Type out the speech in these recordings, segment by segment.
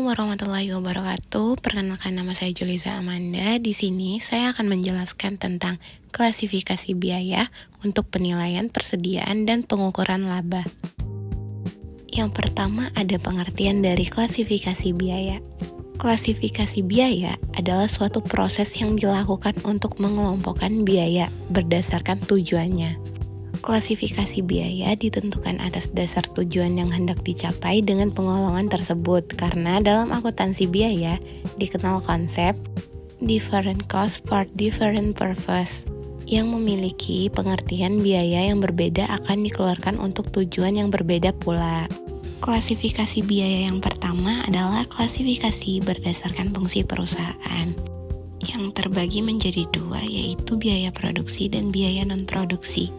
warahmatullahi wabarakatuh. Perkenalkan, nama saya Juliza Amanda. Di sini saya akan menjelaskan tentang klasifikasi biaya untuk penilaian, persediaan, dan pengukuran laba. Yang pertama ada pengertian dari klasifikasi biaya. Klasifikasi biaya adalah suatu proses yang dilakukan untuk mengelompokkan biaya berdasarkan tujuannya. Klasifikasi biaya ditentukan atas dasar tujuan yang hendak dicapai dengan penggolongan tersebut, karena dalam akuntansi biaya dikenal konsep different cost for different purpose yang memiliki pengertian biaya yang berbeda akan dikeluarkan untuk tujuan yang berbeda pula. Klasifikasi biaya yang pertama adalah klasifikasi berdasarkan fungsi perusahaan yang terbagi menjadi dua, yaitu biaya produksi dan biaya non-produksi.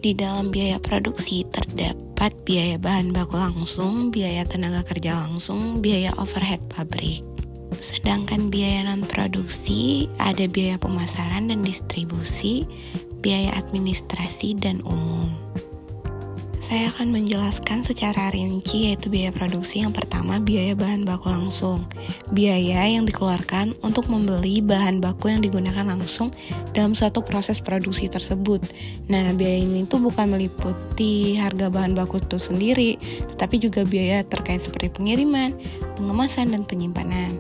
Di dalam biaya produksi terdapat biaya bahan baku langsung, biaya tenaga kerja langsung, biaya overhead pabrik. Sedangkan biaya non-produksi ada biaya pemasaran dan distribusi, biaya administrasi dan umum. Saya akan menjelaskan secara rinci, yaitu biaya produksi. Yang pertama, biaya bahan baku langsung. Biaya yang dikeluarkan untuk membeli bahan baku yang digunakan langsung dalam suatu proses produksi tersebut. Nah, biaya ini tuh bukan meliputi harga bahan baku itu sendiri, tetapi juga biaya terkait seperti pengiriman, pengemasan, dan penyimpanan.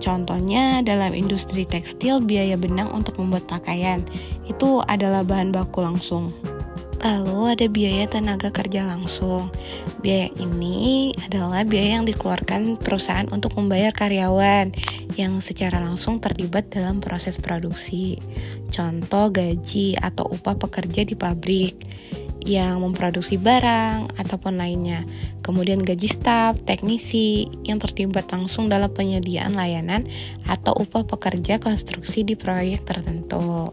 Contohnya dalam industri tekstil, biaya benang untuk membuat pakaian itu adalah bahan baku langsung. Lalu ada biaya tenaga kerja langsung. Biaya ini adalah biaya yang dikeluarkan perusahaan untuk membayar karyawan yang secara langsung terlibat dalam proses produksi. Contoh gaji atau upah pekerja di pabrik yang memproduksi barang ataupun lainnya. Kemudian gaji staf, teknisi yang terlibat langsung dalam penyediaan layanan atau upah pekerja konstruksi di proyek tertentu.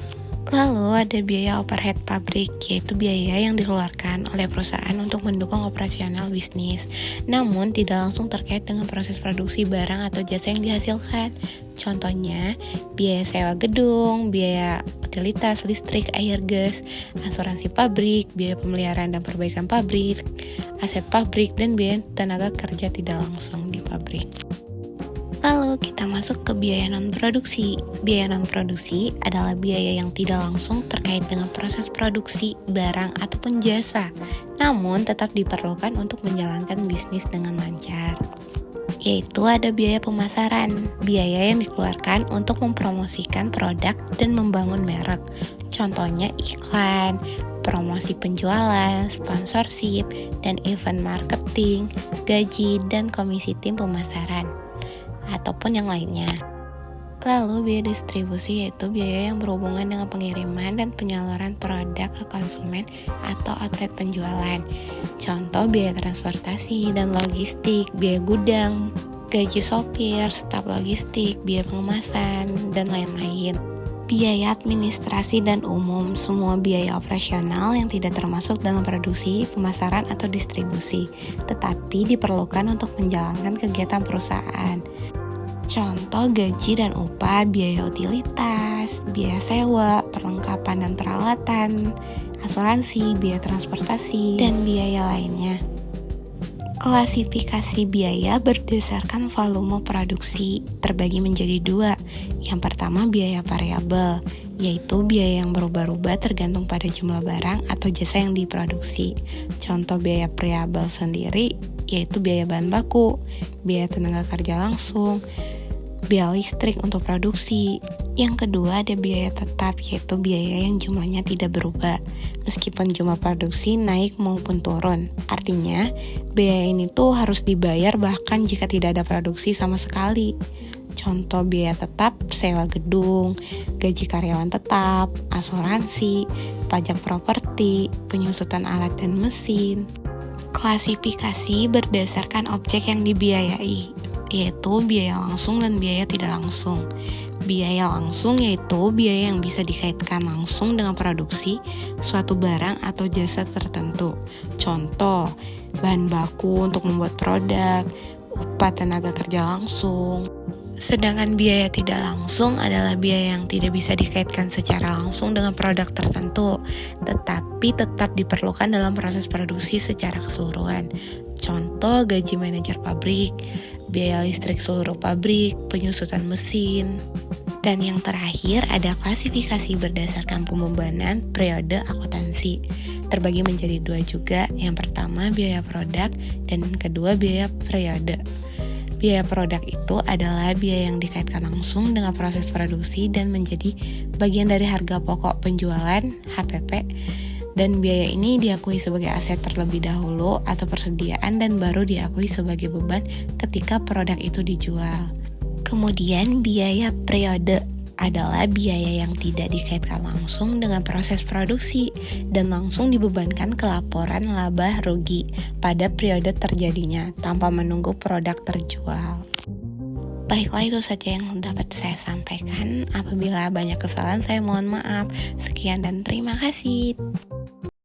Lalu ada biaya overhead pabrik, yaitu biaya yang dikeluarkan oleh perusahaan untuk mendukung operasional bisnis, namun tidak langsung terkait dengan proses produksi barang atau jasa yang dihasilkan. Contohnya, biaya sewa gedung, biaya utilitas, listrik, air, gas, asuransi pabrik, biaya pemeliharaan dan perbaikan pabrik, aset pabrik, dan biaya tenaga kerja tidak langsung di pabrik. Lalu kita masuk ke biaya non-produksi. Biaya non-produksi adalah biaya yang tidak langsung terkait dengan proses produksi barang ataupun jasa, namun tetap diperlukan untuk menjalankan bisnis dengan lancar. Yaitu ada biaya pemasaran, biaya yang dikeluarkan untuk mempromosikan produk dan membangun merek. Contohnya iklan, promosi penjualan, sponsorship, dan event marketing, gaji, dan komisi tim pemasaran ataupun yang lainnya. Lalu biaya distribusi, yaitu biaya yang berhubungan dengan pengiriman dan penyaluran produk ke konsumen atau outlet penjualan. Contoh biaya transportasi dan logistik, biaya gudang, gaji sopir, staf logistik, biaya pengemasan, dan lain-lain. Biaya administrasi dan umum, semua biaya operasional yang tidak termasuk dalam produksi, pemasaran, atau distribusi, tetapi diperlukan untuk menjalankan kegiatan perusahaan. Contoh gaji dan upah, biaya utilitas, biaya sewa, perlengkapan dan peralatan, asuransi, biaya transportasi, dan biaya lainnya. Klasifikasi biaya berdasarkan volume produksi terbagi menjadi dua. Yang pertama biaya variabel, yaitu biaya yang berubah-ubah tergantung pada jumlah barang atau jasa yang diproduksi. Contoh biaya variabel sendiri yaitu biaya bahan baku, biaya tenaga kerja langsung, biaya listrik untuk produksi. Yang kedua ada biaya tetap, yaitu biaya yang jumlahnya tidak berubah meskipun jumlah produksi naik maupun turun. Artinya biaya ini tuh harus dibayar bahkan jika tidak ada produksi sama sekali. Contoh biaya tetap, sewa gedung, gaji karyawan tetap, asuransi, pajak properti, penyusutan alat dan mesin. Klasifikasi berdasarkan objek yang dibiayai, yaitu biaya langsung dan biaya tidak langsung. Biaya langsung yaitu biaya yang bisa dikaitkan langsung dengan produksi suatu barang atau jasa tertentu. Contoh, bahan baku untuk membuat produk, upah tenaga kerja langsung. Sedangkan biaya tidak langsung adalah biaya yang tidak bisa dikaitkan secara langsung dengan produk tertentu, tetapi tetap diperlukan dalam proses produksi secara keseluruhan. Contoh gaji manajer pabrik, biaya listrik seluruh pabrik, penyusutan mesin. Dan yang terakhir ada klasifikasi berdasarkan pembebanan periode akuntansi. Terbagi menjadi dua juga, yang pertama biaya produk dan yang kedua biaya periode. Biaya produk itu adalah biaya yang dikaitkan langsung dengan proses produksi dan menjadi bagian dari harga pokok penjualan (HPP). Dan biaya ini diakui sebagai aset terlebih dahulu atau persediaan dan baru diakui sebagai beban ketika produk itu dijual. Kemudian biaya periode adalah biaya yang tidak dikaitkan langsung dengan proses produksi dan langsung dibebankan ke laporan laba rugi pada periode terjadinya tanpa menunggu produk terjual. Baiklah, itu saja yang dapat saya sampaikan. Apabila banyak kesalahan, saya mohon maaf. Sekian dan terima kasih.